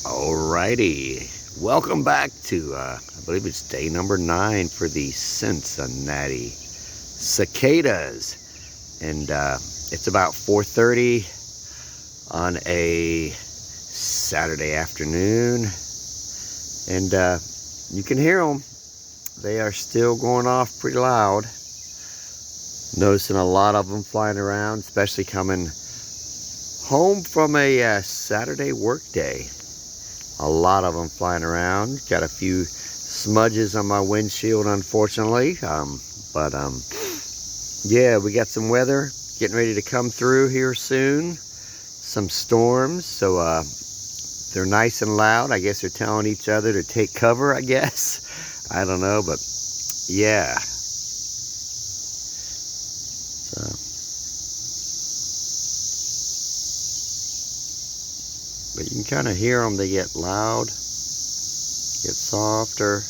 Alrighty, welcome back to, I believe it's day number 9 for the Cincinnati cicadas. And it's about 4:30 on a Saturday afternoon. And you can hear them. They are still going off pretty loud. Noticing a lot of them flying around, especially coming home from a Saturday work day. A lot of them flying around. Got a few smudges on my windshield, unfortunately. Yeah, we got some weather getting ready to come through here soon. Some storms, so they're nice and loud. I guess they're telling each other to take cover, I guess. I don't know, but yeah. So, but you can kind of hear them. They get loud, get softer.